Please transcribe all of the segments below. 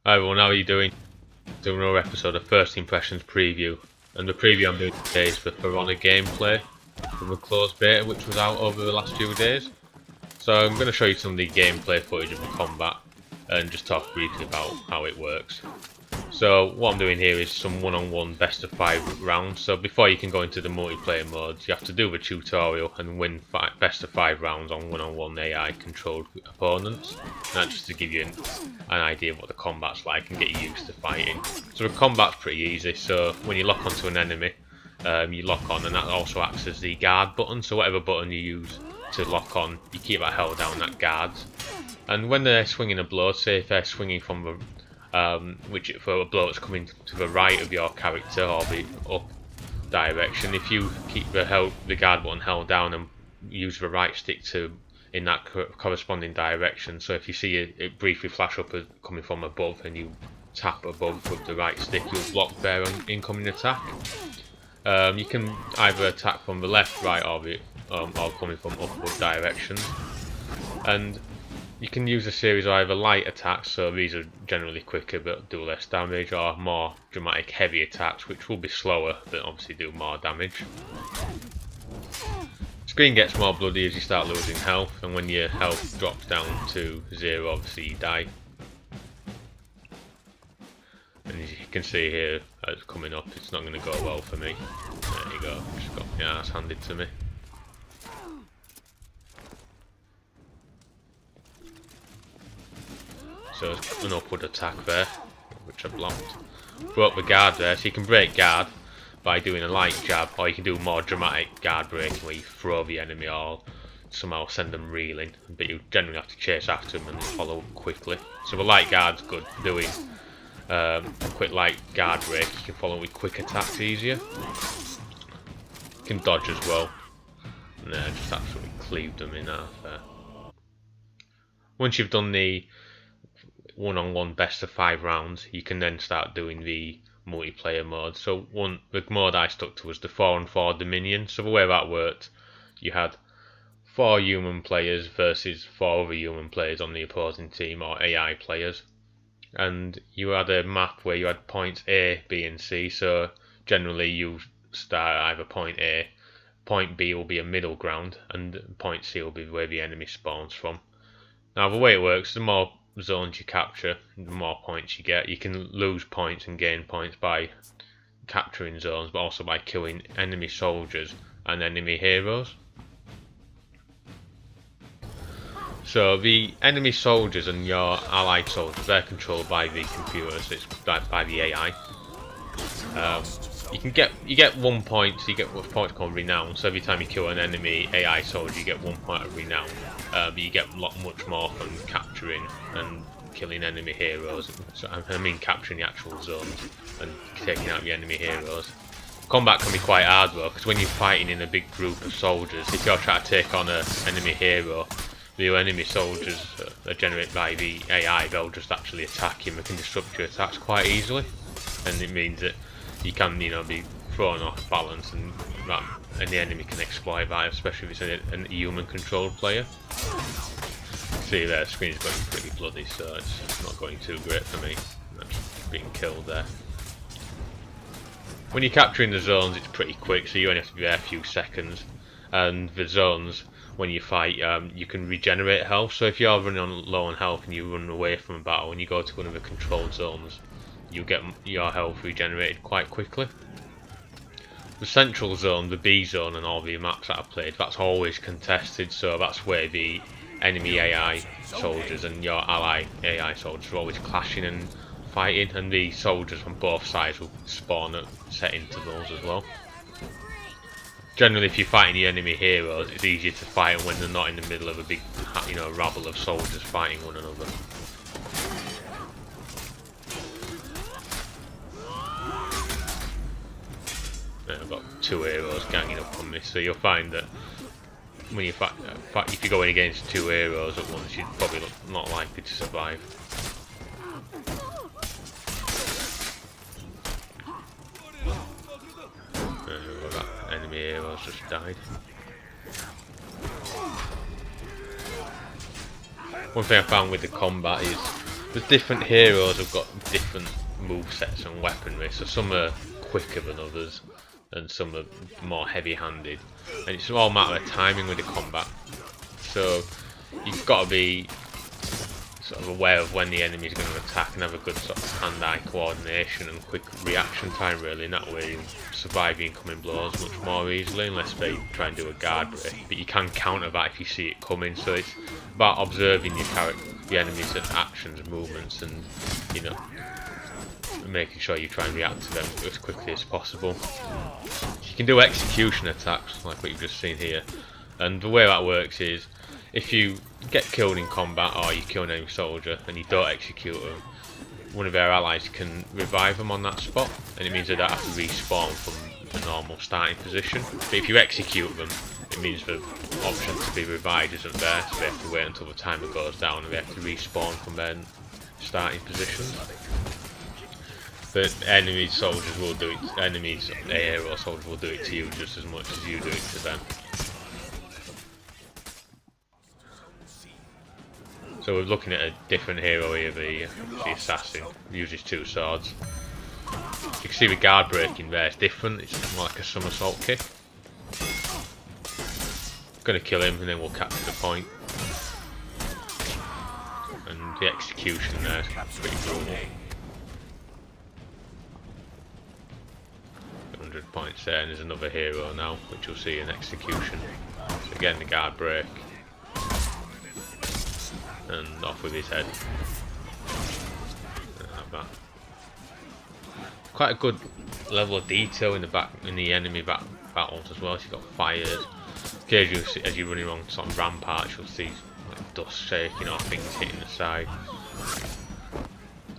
Hi everyone, how are you doing? Doing another episode of First Impressions Preview. And the preview I'm doing today is for Valkyria gameplay from a closed beta which was out over the last few days. So I'm going to show you some of the gameplay footage of the combat and just talk briefly about how it works. So what I'm doing here is some one-on-one best of 5 rounds. So before you can go into the multiplayer modes, you have to do the tutorial and win best of 5 rounds on one-on-one AI controlled opponents. And that's just to give you an idea of what the combat's like and get you used to fighting. So the combat's pretty easy. So when you lock onto an enemy, you lock on, and that also acts as the guard button. So whatever button you use to lock on, you keep that held down, that guards. And when they're swinging a blow, say if they're swinging from the for a blow that's coming to the right of your character or the up direction, if you keep the guard button held down and use the right stick in that corresponding direction, so if you see it briefly flash up as coming from above and you tap above with the right stick, you'll block their incoming attack. You can either attack from the left, right, or coming from upward directions, and you can use a series of either light attacks, so these are generally quicker but do less damage, or more dramatic heavy attacks which will be slower but obviously do more damage. Screen gets more bloody as you start losing health, and when your health drops down to 0 obviously you die. And as you can see here, as it's coming up, it's not going to go well for me. There you go, just got my ass handed to me. So there's an upward attack there, which I blocked. Broke the guard there, so you can break guard by doing a light jab, or you can do more dramatic guard breaking where you throw the enemy or somehow send them reeling, but you generally have to chase after them and follow quickly. So the light guard's good, doing a quick light guard break, you can follow with quick attacks easier. You can dodge as well, and just absolutely cleave them in half there. Once you've done the one-on-one best of 5 rounds, you can then start doing the multiplayer mode. So the mode I stuck to was the 4-on-4 Dominion. So the way that worked, you had 4 human players versus 4 other human players on the opposing team, or AI players, and you had a map where you had points A, B and C. So generally you start at either point A, point B will be a middle ground, and point C will be where the enemy spawns from. Now the way it works, the more zones you capture, the more points you get. You can lose points and gain points by capturing zones, but also by killing enemy soldiers and enemy heroes. So the enemy soldiers and your allied soldiers, they're controlled by the computers, it's by the AI. You get 1 point, so you get what's points called renown. So every time you kill an enemy AI soldier, you get 1 point of renown. But you get much more from capturing and killing enemy heroes. So I mean capturing the actual zones and taking out the enemy heroes. Combat can be quite hard though, because when you're fighting in a big group of soldiers, if you're trying to take on an enemy hero, the enemy soldiers are generated by the AI, they'll just actually attack you and can disrupt your attacks quite easily. And it means that you can, be thrown off balance, and the enemy can exploit that, especially if it's a human controlled player. See there, the screen's going pretty bloody, so it's not going too great for me. I'm just being killed there. When you're capturing the zones, it's pretty quick, so you only have to be there a few seconds. And the zones, when you fight, you can regenerate health. So if you're running on low on health and you run away from a battle and you go to one of the controlled zones, you get your health regenerated quite quickly. The central zone, the B zone, and all the maps that I've played, that's always contested, so that's where the enemy AI soldiers and your ally AI soldiers are always clashing and fighting, and the soldiers from both sides will spawn at set intervals as well. Generally, if you're fighting the enemy heroes, it's easier to fight when they're not in the middle of a big, rabble of soldiers fighting one another. I've got 2 heroes ganging up on me, so you'll find that when you if you're going against 2 heroes at once, you're probably not likely to survive. That enemy hero's just died. One thing I found with the combat is there's different heroes have got different movesets and weaponry, so some are quicker than others and some are more heavy-handed, and it's all a matter of timing with the combat. So you've got to be sort of aware of when the enemy is going to attack and have a good sort of hand-eye coordination and quick reaction time, really, and that way you survive the incoming blows much more easily, unless they try and do a guard break. But you can counter that if you see it coming, so it's about observing your the enemy's actions, movements, and, you know, making sure you try and react to them as quickly as possible. You can do execution attacks, like what you've just seen here, and the way that works is, if you get killed in combat or you kill an enemy soldier and you don't execute them, one of their allies can revive them on that spot, and it means they don't have to respawn from the normal starting position. But if you execute them, it means the option to be revived isn't there, so they have to wait until the timer goes down and they have to respawn from their starting positions. But enemy soldiers will do it, hero soldiers will do it to you just as much as you do it to them. So we're looking at a different hero here, the assassin, who uses 2 swords. You can see the guard breaking there, it's different, it's more like a somersault kick. Gonna kill him and then we'll capture the point. And the execution there is pretty brutal. 100 points there, and there's another hero now, which you'll see in execution. So again, the guard break. And off with his head. Like that. Quite a good level of detail in the enemy battles as well. So you've got fires. Occasionally, as you're running along sort of ramparts, you'll see like dust shaking or things hitting the side.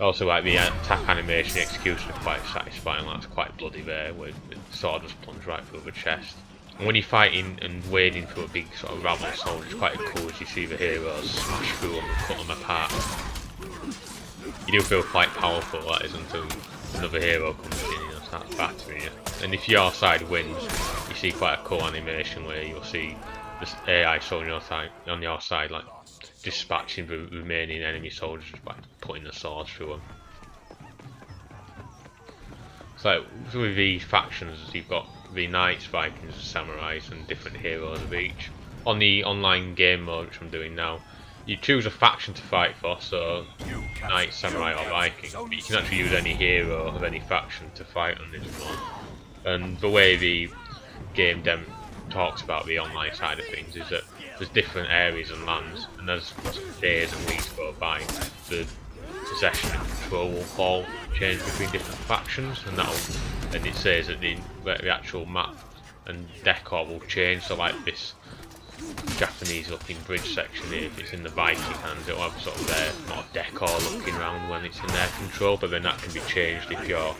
Also, like the attack animation, the execution is quite satisfying. That's quite bloody there, where the sword just plunges right through the chest. And when you're fighting and wading through a big sort of rabble of soldiers, it's quite cool as you see the heroes smash through them and cut them apart. You do feel quite powerful, that is, until another hero comes in and starts battering you. And if your side wins, you see quite a cool animation where you'll see this AI soldier on your side, like dispatching the remaining enemy soldiers by putting the swords through them. So with these factions, you've got the knights, vikings, samurais, and different heroes of each. On the online game mode, which I'm doing now, you choose a faction to fight for, so knight, samurai, or viking. But you can actually use any hero of any faction to fight on this one. And the way the game talks about the online side of things is that there's different areas and lands, and as days and weeks go by, the possession and control will all change between different factions, and it says that the actual map and decor will change. So like this Japanese looking bridge section here, if it's in the Viking hands, it'll have sort of their more decor looking around when it's in their control, but then that can be changed if your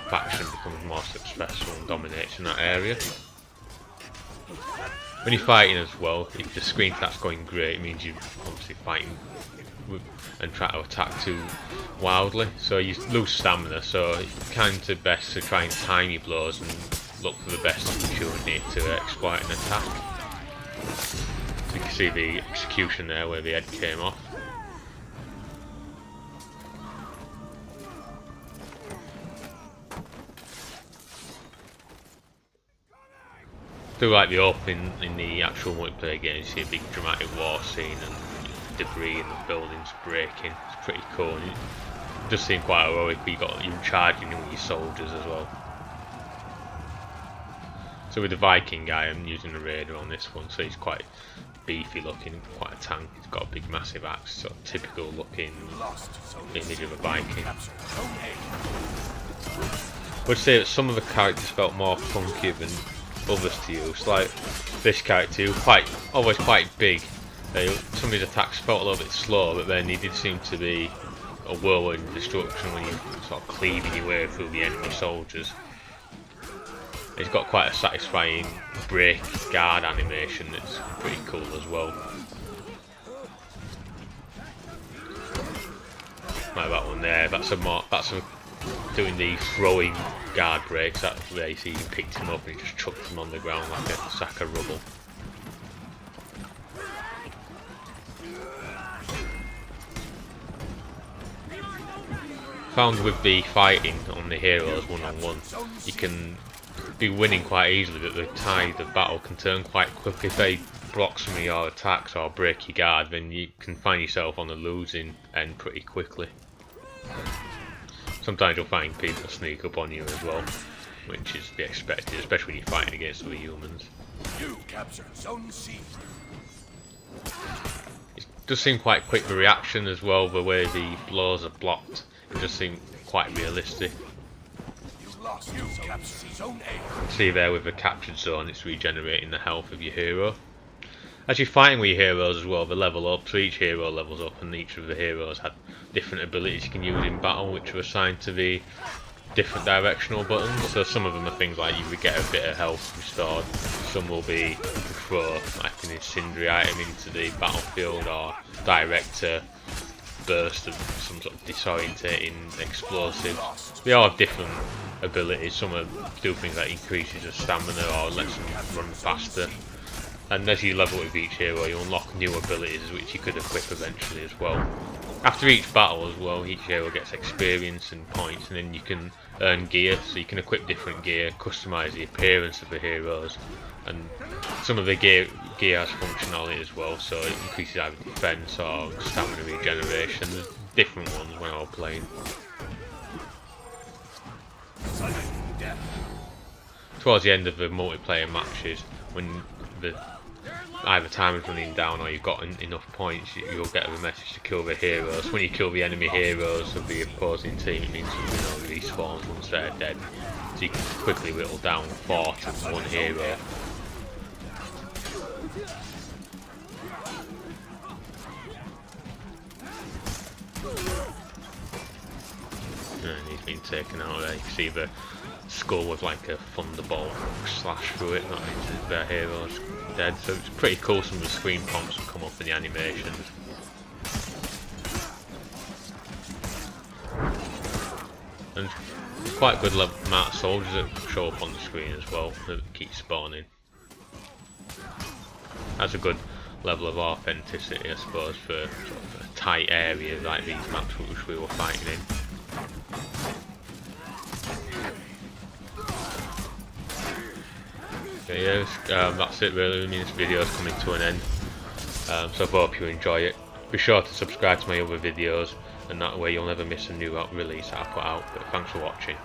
faction becomes more successful and dominates in that area. When you're fighting as well, if the screen starts going grey, it means you're obviously fighting and try to attack too wildly, so you lose stamina, so it's kind of best to try and time your blows and look for the best opportunity to exploit an attack. So you can see the execution there where the head came off. I do like the opening in the actual multiplayer game. You see a big dramatic war scene and debris and the buildings breaking. It's pretty cool. It does seem quite heroic, but you're charging in with your soldiers as well. So with the Viking guy, I'm using the raider on this one, so he's quite beefy looking, quite a tank. He's got a big massive axe, sort of typical looking image of a Viking. I would say that some of the characters felt more funky than others to use. Like this character, always quite big. Some of his attacks felt a little bit slow, but then he did seem to be a whirlwind of destruction when you're sort of cleaving your way through the enemy soldiers. He's got quite a satisfying break guard animation that's pretty cool as well. Like that one there, that's doing the throwing guard breaks. That's where you see he picked him up and he just chucked him on the ground like a sack of rubble. Found with the fighting on the heroes one-on-one, you can be winning quite easily, but the tide of battle can turn quite quickly. If they block some of your attacks or break your guard, then you can find yourself on the losing end pretty quickly. Sometimes you'll find people sneak up on you as well, which is to be expected, especially when you're fighting against other humans. You capture Zone C. It does seem quite quick, the reaction as well, the way the blows are blocked. It does seem quite realistic. You capture Zone A. You can see there with the captured zone, it's regenerating the health of your hero. As you're fighting with your heroes as well, they level up, so each hero levels up, and each of the heroes have different abilities you can use in battle, which are assigned to the different directional buttons. So some of them are things like you would get a bit of health restored, some will be you can throw like an incendiary item into the battlefield, or direct a burst of some sort of disorientating explosive. They all have different abilities. Some do things like increases of stamina or lets them run faster. And as you level with each hero, you unlock new abilities which you could equip eventually as well. After each battle as well, each hero gets experience and points, and then you can earn gear, so you can equip different gear, customise the appearance of the heroes, and some of the gear has functionality as well, so it increases either defence or stamina regeneration. There's different ones when I'm playing. Towards the end of the multiplayer matches, when either time is running down or you've got enough points, you'll get a message to kill the heroes. When you kill the enemy heroes of the opposing team, it means you respawns once they're dead. So you can quickly whittle down 4 to 1 hero. And he's been taken out there. You can see the skull with like a thunderbolt slash through it. That means their hero's dead. So it's pretty cool. Some of the screen prompts will come up in the animations. And it's quite a good amount of soldiers that show up on the screen as well, that keep spawning. That's a good level of authenticity, I suppose, for sort of a tight area like these maps which we were fighting in. Okay, yeah, that's it really. I mean, this video is coming to an end, so I hope you enjoy it. Be sure to subscribe to my other videos, and that way you'll never miss a new release that I put out. But thanks for watching.